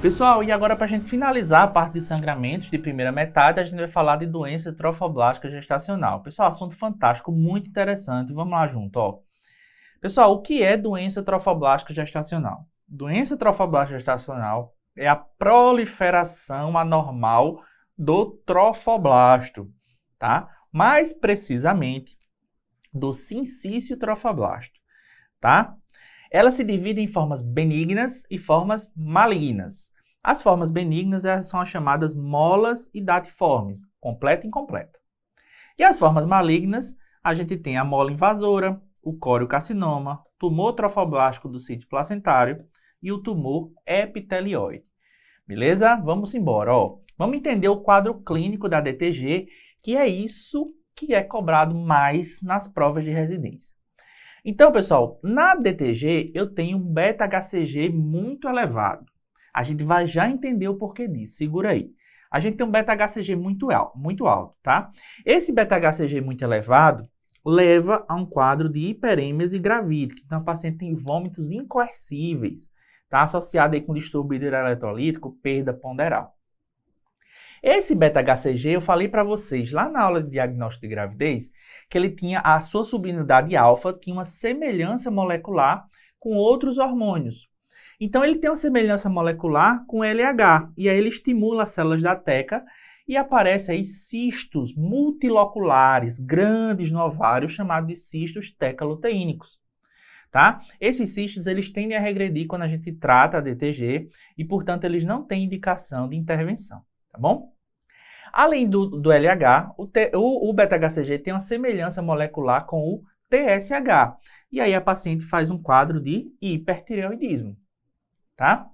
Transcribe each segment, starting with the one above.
Pessoal, e agora para a gente finalizar a parte de sangramentos de primeira metade, a gente vai falar de doença trofoblástica gestacional. Pessoal, assunto fantástico, muito interessante. Vamos lá junto, ó. Pessoal, o que é doença trofoblástica gestacional? Doença trofoblástica gestacional é a proliferação anormal do trofoblasto, tá? Mais precisamente, do sincício trofoblasto, tá? Ela se divide em formas benignas e formas malignas. As formas benignas são as chamadas molas e datiformes, completa e incompleta. E as formas malignas, a gente tem a mola invasora, o coriocarcinoma, tumor trofoblástico do sítio placentário e o tumor epitelioide. Beleza? Vamos embora, ó. Vamos entender o quadro clínico da DTG, que é isso que é cobrado mais nas provas de residência. Então, pessoal, na DTG eu tenho um beta-HCG muito elevado. A gente vai já entender o porquê disso, segura aí. A gente tem um beta-HCG muito alto, tá? Esse beta-HCG muito elevado leva a um quadro de hiperêmese gravídica. Então, a paciente tem vômitos incoercíveis, tá? Associado aí com distúrbio hidroeletrolítico, perda ponderal. Esse beta-HCG, eu falei para vocês lá na aula de diagnóstico de gravidez, que ele tinha a sua subunidade alfa, tinha uma semelhança molecular com outros hormônios. Então, ele tem uma semelhança molecular com LH, e aí ele estimula as células da teca e aparecem aí cistos multiloculares, grandes no ovário, chamados de cistos teca-luteínicos. Tá? Esses cistos, eles tendem a regredir quando a gente trata a DTG e, portanto, eles não têm indicação de intervenção. Tá bom? Além do LH, o beta-HCG tem uma semelhança molecular com o TSH. E aí a paciente faz um quadro de hipertireoidismo. Tá?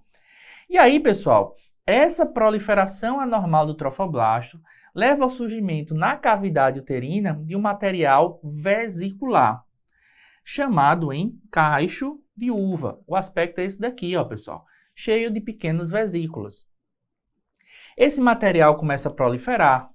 E aí, pessoal, essa proliferação anormal do trofoblasto leva ao surgimento na cavidade uterina de um material vesicular, chamado em cacho de uva. O aspecto é esse daqui, ó, pessoal, cheio de pequenas vesículas. Esse material começa a proliferar,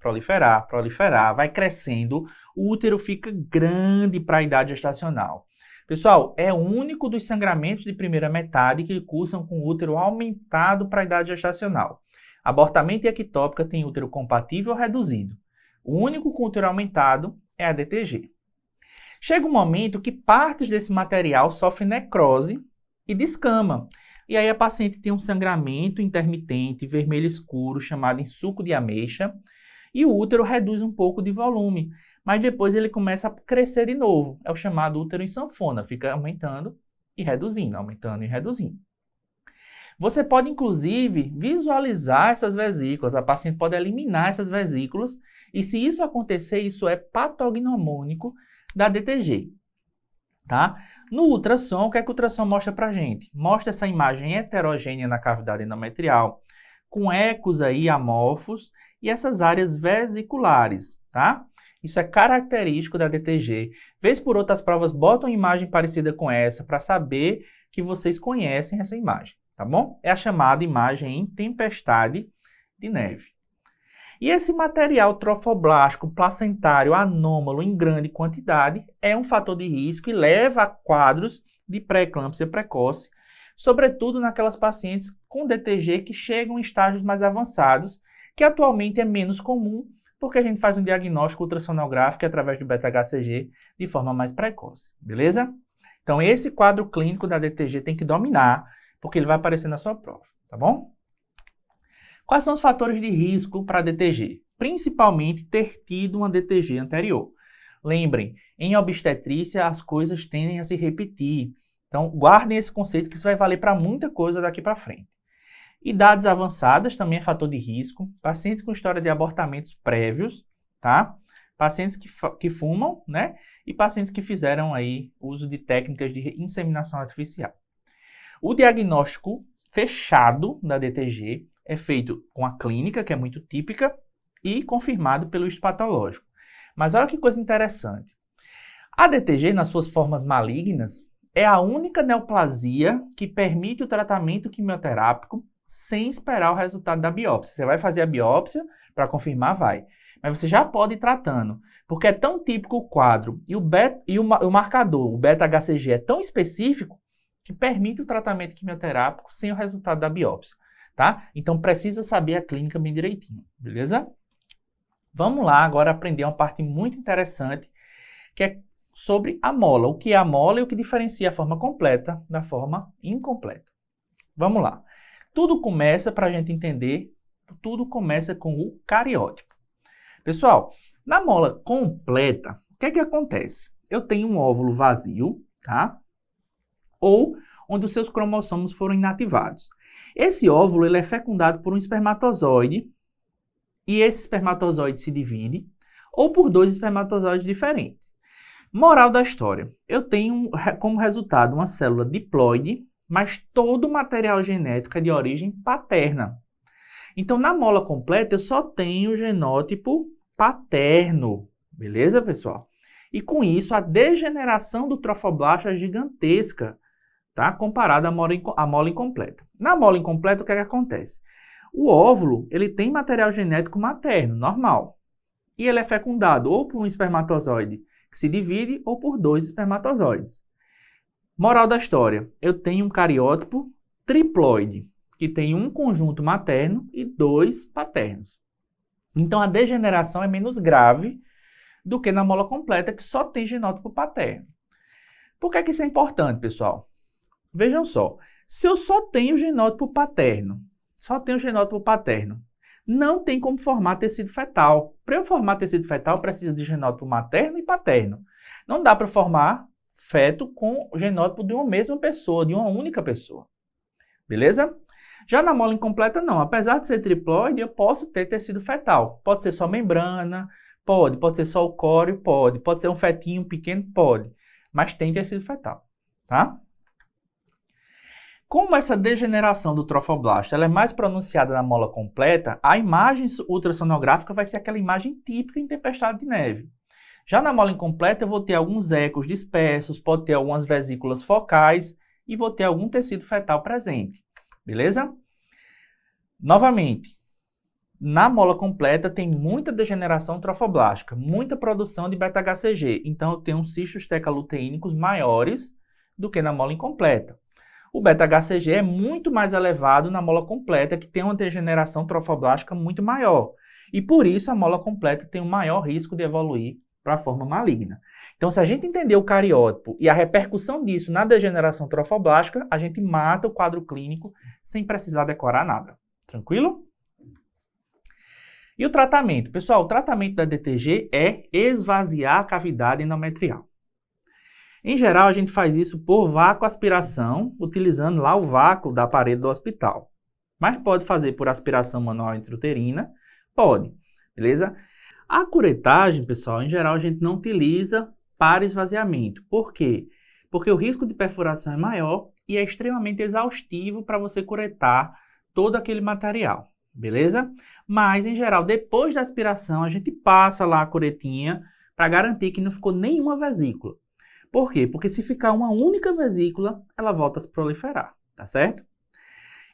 vai crescendo, o útero fica grande para a idade gestacional. Pessoal, é o único dos sangramentos de primeira metade que cursam com útero aumentado para a idade gestacional. Abortamento e ectópica tem útero compatível ou reduzido. O único com útero aumentado é a DTG. Chega um momento que partes desse material sofrem necrose e descama. E aí a paciente tem um sangramento intermitente, vermelho escuro, chamado em suco de ameixa, e o útero reduz um pouco de volume, mas depois ele começa a crescer de novo. É o chamado útero em sanfona, fica aumentando e reduzindo, aumentando e reduzindo. Você pode, inclusive, visualizar essas vesículas, a paciente pode eliminar essas vesículas, e se isso acontecer, isso é patognomônico da DTG. Tá? No ultrassom, o que é que o ultrassom mostra pra gente? Mostra essa imagem heterogênea na cavidade endometrial, com ecos aí amorfos e essas áreas vesiculares, tá? Isso é característico da DTG. Vez por outras provas botam imagem parecida com essa para saber que vocês conhecem essa imagem, tá bom? É a chamada imagem em tempestade de neve. E esse material trofoblástico placentário anômalo em grande quantidade é um fator de risco e leva a quadros de pré-eclâmpsia precoce, sobretudo naquelas pacientes com DTG que chegam em estágios mais avançados, que atualmente é menos comum, porque a gente faz um diagnóstico ultrassonográfico através do beta-HCG de forma mais precoce, beleza? Então esse quadro clínico da DTG tem que dominar, porque ele vai aparecer na sua prova, tá bom? Quais são os fatores de risco para a DTG? Principalmente ter tido uma DTG anterior. Lembrem, em obstetrícia as coisas tendem a se repetir. Então, guardem esse conceito que isso vai valer para muita coisa daqui para frente. Idades avançadas também é fator de risco. Pacientes com história de abortamentos prévios, tá? Pacientes que fumam, né? E pacientes que fizeram aí uso de técnicas de inseminação artificial. O diagnóstico fechado da DTG é feito com a clínica, que é muito típica, e confirmado pelo histopatológico. Mas olha que coisa interessante. A DTG, nas suas formas malignas, é a única neoplasia que permite o tratamento quimioterápico sem esperar o resultado da biópsia. Você vai fazer a biópsia para confirmar, vai. Mas você já pode ir tratando, porque é tão típico o quadro e o marcador, o beta-HCG, é tão específico que permite o tratamento quimioterápico sem o resultado da biópsia. tá? Então, precisa saber a clínica bem direitinho, beleza? Vamos lá agora aprender uma parte muito interessante, que é sobre a mola. O que é a mola e o que diferencia a forma completa da forma incompleta. Vamos lá. Tudo começa, para a gente entender, tudo começa com o cariótipo. Pessoal, na mola completa, o que é que acontece? Eu tenho um óvulo vazio, tá? Ou onde os seus cromossomos foram inativados. Esse óvulo ele é fecundado por um espermatozoide e esse espermatozoide se divide ou por dois espermatozoides diferentes. Moral da história, eu tenho como resultado uma célula diploide, mas todo o material genético é de origem paterna. Então, na mola completa, eu só tenho o genótipo paterno, beleza, pessoal? E com isso, a degeneração do trofoblasto é gigantesca, tá? Comparada à mola incompleta. Na mola incompleta, o que é que acontece? O óvulo, ele tem material genético materno, normal. E ele é fecundado ou por um espermatozoide que se divide ou por dois espermatozoides. Moral da história, eu tenho um cariótipo triploide, que tem um conjunto materno e dois paternos. Então, a degeneração é menos grave do que na mola completa, que só tem genótipo paterno. Por que isso é importante, pessoal? Vejam só, se eu só tenho genótipo paterno, não tem como formar tecido fetal. Para eu formar tecido fetal, precisa de genótipo materno e paterno. Não dá para formar feto com o genótipo de uma mesma pessoa, de uma única pessoa. Beleza? Já na mola incompleta, não. Apesar de ser triploide, eu posso ter tecido fetal. Pode ser só membrana, pode ser só o córeo, pode ser um fetinho pequeno, pode. Mas tem tecido fetal, tá? Como essa degeneração do trofoblasto ela é mais pronunciada na mola completa, a imagem ultrassonográfica vai ser aquela imagem típica em tempestade de neve. Já na mola incompleta, eu vou ter alguns ecos dispersos, pode ter algumas vesículas focais e vou ter algum tecido fetal presente. Beleza? Novamente, na mola completa tem muita degeneração trofoblástica, muita produção de beta-HCG. Então, eu tenho cistos tecaluteínicos maiores do que na mola incompleta. O beta-HCG é muito mais elevado na mola completa, que tem uma degeneração trofoblástica muito maior. E por isso a mola completa tem um maior risco de evoluir para a forma maligna. Então, se a gente entender o cariótipo e a repercussão disso na degeneração trofoblástica, a gente mata o quadro clínico sem precisar decorar nada. Tranquilo? E o tratamento? Pessoal, o tratamento da DTG é esvaziar a cavidade endometrial. Em geral, a gente faz isso por vácuo-aspiração, utilizando lá o vácuo da parede do hospital. Mas pode fazer por aspiração manual intrauterina? Pode, beleza? A curetagem, pessoal, em geral, a gente não utiliza para esvaziamento. Por quê? Porque o risco de perfuração é maior e é extremamente exaustivo para você curetar todo aquele material, beleza? Mas, em geral, depois da aspiração, a gente passa lá a curetinha para garantir que não ficou nenhuma vesícula. Por quê? Porque se ficar uma única vesícula, ela volta a se proliferar, tá certo?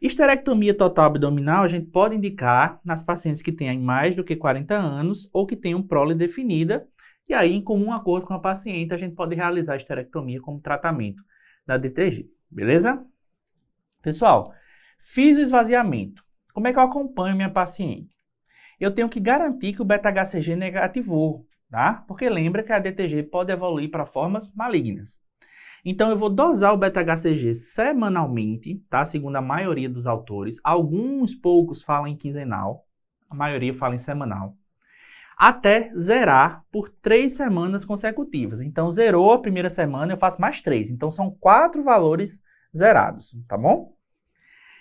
Esterectomia total abdominal a gente pode indicar nas pacientes que têm mais do que 40 anos ou que tenham prole definida, e aí, em comum acordo com a paciente, a gente pode realizar a esterectomia como tratamento da DTG, beleza? Pessoal, fiz o esvaziamento. Como é que eu acompanho minha paciente? Eu tenho que garantir que o beta-HCG negativou, tá? Porque lembra que a DTG pode evoluir para formas malignas. Então, eu vou dosar o beta-HCG semanalmente, tá? Segundo a maioria dos autores. Alguns poucos falam em quinzenal, a maioria fala em semanal. Até zerar por 3 semanas consecutivas. Então, zerou a primeira semana, eu faço mais 3. Então, são 4 valores zerados, tá bom?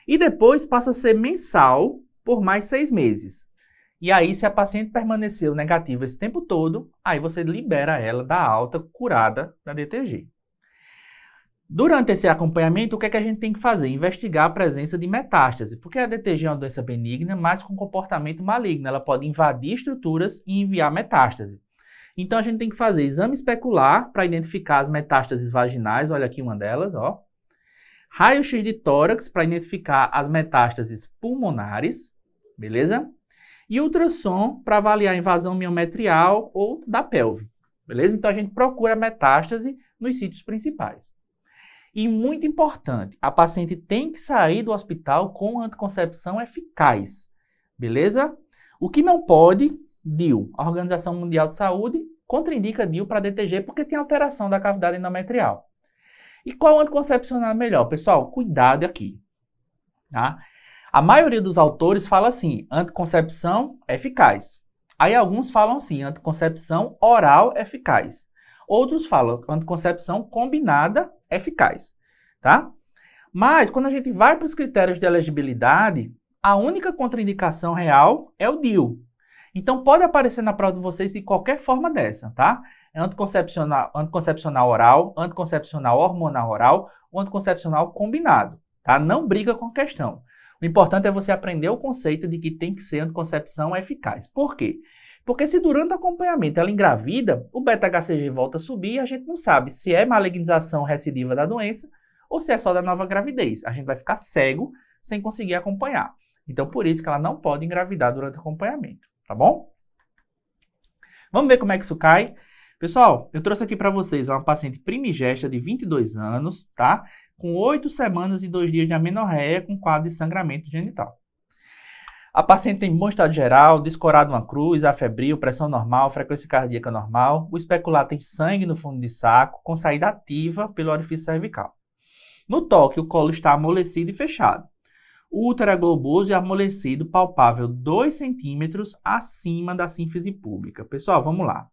E depois passa a ser mensal por mais 6 meses. E aí, se a paciente permaneceu negativa esse tempo todo, aí você libera ela da alta curada da DTG. Durante esse acompanhamento, o que é que a gente tem que fazer? Investigar a presença de metástase, porque a DTG é uma doença benigna, mas com comportamento maligno. Ela pode invadir estruturas e enviar metástase. Então, a gente tem que fazer exame especular para identificar as metástases vaginais, olha aqui uma delas, ó. Raio-x de tórax para identificar as metástases pulmonares, beleza? E ultrassom para avaliar a invasão miometrial ou da pelve, beleza? Então, a gente procura metástase nos sítios principais. E muito importante, a paciente tem que sair do hospital com anticoncepção eficaz, beleza? O que não pode, DIU. A Organização Mundial de Saúde contraindica DIU para DTG porque tem alteração da cavidade endometrial. E qual anticoncepcional é melhor? Pessoal, cuidado aqui, tá? A maioria dos autores fala assim, anticoncepção eficaz. Aí alguns falam assim, anticoncepção oral eficaz. Outros falam anticoncepção combinada eficaz, tá? Mas quando a gente vai para os critérios de elegibilidade, a única contraindicação real é o DIU. Então pode aparecer na prova de vocês de qualquer forma dessa, tá? Anticoncepcional oral, anticoncepcional hormonal oral ou anticoncepcional combinado, tá? Não briga com a questão. O importante é você aprender o conceito de que tem que ser anticoncepção eficaz. Por quê? Porque se durante o acompanhamento ela engravida, o beta-HCG volta a subir e a gente não sabe se é malignização recidiva da doença ou se é só da nova gravidez. A gente vai ficar cego sem conseguir acompanhar. Então, por isso que ela não pode engravidar durante o acompanhamento, tá bom? Vamos ver como é que isso cai? Pessoal, eu trouxe aqui para vocês uma paciente primigesta de 22 anos, tá? Com 8 semanas e 2 dias de amenorreia com quadro de sangramento genital. A paciente tem bom estado geral, descorado uma cruz, afebril, pressão normal, frequência cardíaca normal. O especular tem sangue no fundo de saco, com saída ativa pelo orifício cervical. No toque, o colo está amolecido e fechado. O útero é globoso e amolecido, palpável 2 centímetros acima da sínfise púbica. Pessoal, vamos lá.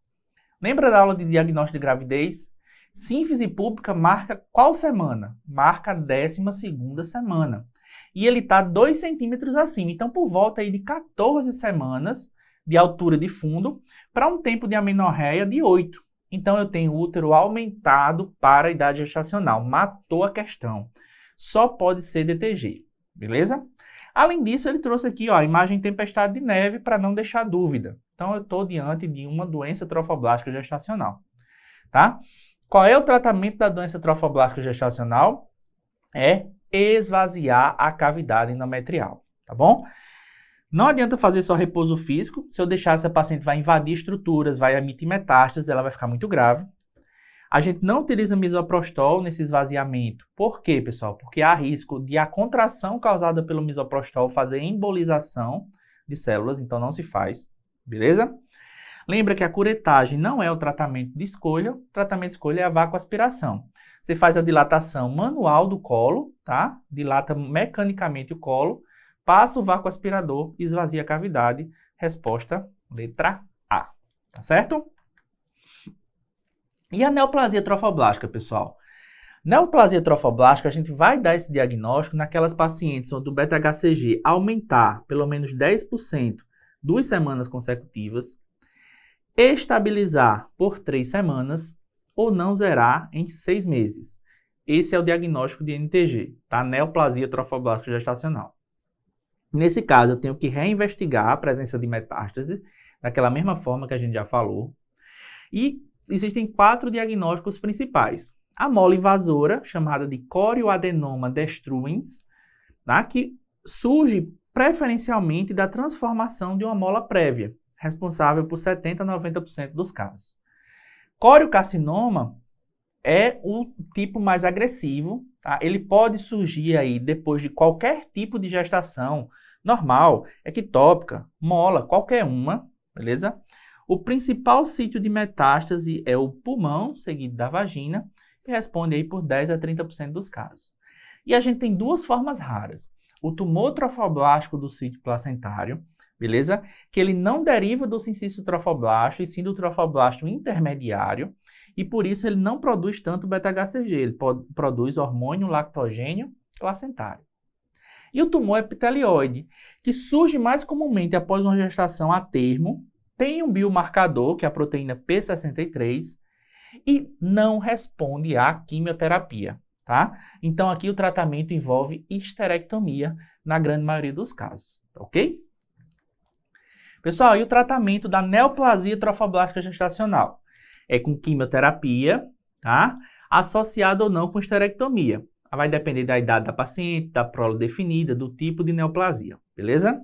Lembra da aula de diagnóstico de gravidez? Sínfise púbica marca qual semana? Marca a 12ª semana. E ele está 2 centímetros acima. Então, por volta aí de 14 semanas de altura de fundo para um tempo de amenorreia de 8. Então, eu tenho útero aumentado para a idade gestacional. Matou a questão. Só pode ser DTG, beleza? Além disso, ele trouxe aqui ó, a imagem tempestade de neve para não deixar dúvida. Então, eu estou diante de uma doença trofoblástica gestacional, tá? Qual é o tratamento da doença trofoblástica gestacional? É esvaziar a cavidade endometrial, tá bom? Não adianta fazer só repouso físico. Se eu deixar essa paciente vai invadir estruturas, vai emitir metástases, ela vai ficar muito grave. A gente não utiliza misoprostol nesse esvaziamento. Por quê, pessoal? Porque há risco de a contração causada pelo misoprostol fazer embolização de células, então não se faz, beleza? Lembra que a curetagem não é o tratamento de escolha, o tratamento de escolha é a vacoaspiração. Você faz a dilatação manual do colo, tá? Dilata mecanicamente o colo, passa o vácuo aspirador e esvazia a cavidade. Resposta, letra A. Tá certo? E a neoplasia trofoblástica, pessoal? Neoplasia trofoblástica, a gente vai dar esse diagnóstico naquelas pacientes onde o beta-HCG aumentar pelo menos 10% 2 semanas consecutivas, estabilizar por 3 semanas ou não zerar em 6 meses. Esse é o diagnóstico de NTG, tá? Neoplasia trofoblástica gestacional. Nesse caso, eu tenho que reinvestigar a presença de metástase, daquela mesma forma que a gente já falou. E existem 4 diagnósticos principais. A mola invasora, chamada de corioadenoma destruens, tá? Que surge preferencialmente da transformação de uma mola prévia, responsável por 70% a 90% dos casos. Coriocarcinoma é o tipo mais agressivo, tá? Ele pode surgir aí depois de qualquer tipo de gestação, normal, ectópica, mola, qualquer uma, beleza? O principal sítio de metástase é o pulmão, seguido da vagina, que responde aí por 10% a 30% dos casos. E a gente tem 2 formas raras. O tumor trofoblástico do sítio placentário, beleza? Que ele não deriva do sincício trofoblasto, e sim do trofoblasto intermediário, e por isso ele não produz tanto beta-HCG, ele produz hormônio lactogênio placentário. E o tumor epitelioide, que surge mais comumente após uma gestação a termo, tem um biomarcador, que é a proteína P63, e não responde à quimioterapia, tá? Então aqui o tratamento envolve histerectomia na grande maioria dos casos, ok? Pessoal, e o tratamento da neoplasia trofoblástica gestacional? É com quimioterapia, tá? Associado ou não com histerectomia. Vai depender da idade da paciente, da prole definida, do tipo de neoplasia, beleza?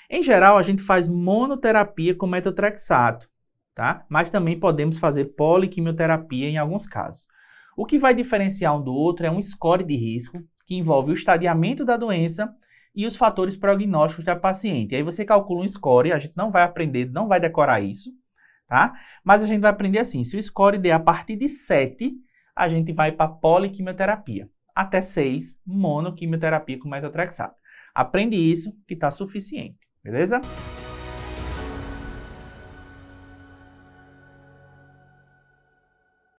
Em geral, a gente faz monoterapia com metotrexato, tá? Mas também podemos fazer poliquimioterapia em alguns casos. O que vai diferenciar um do outro é um score de risco, que envolve o estadiamento da doença e os fatores prognósticos da paciente. Aí você calcula um score, a gente não vai aprender, não vai decorar isso, tá? Mas a gente vai aprender assim, se o score der a partir de 7, a gente vai para poliquimioterapia. Até 6, monoquimioterapia com metotrexato. Aprende isso que está suficiente, beleza?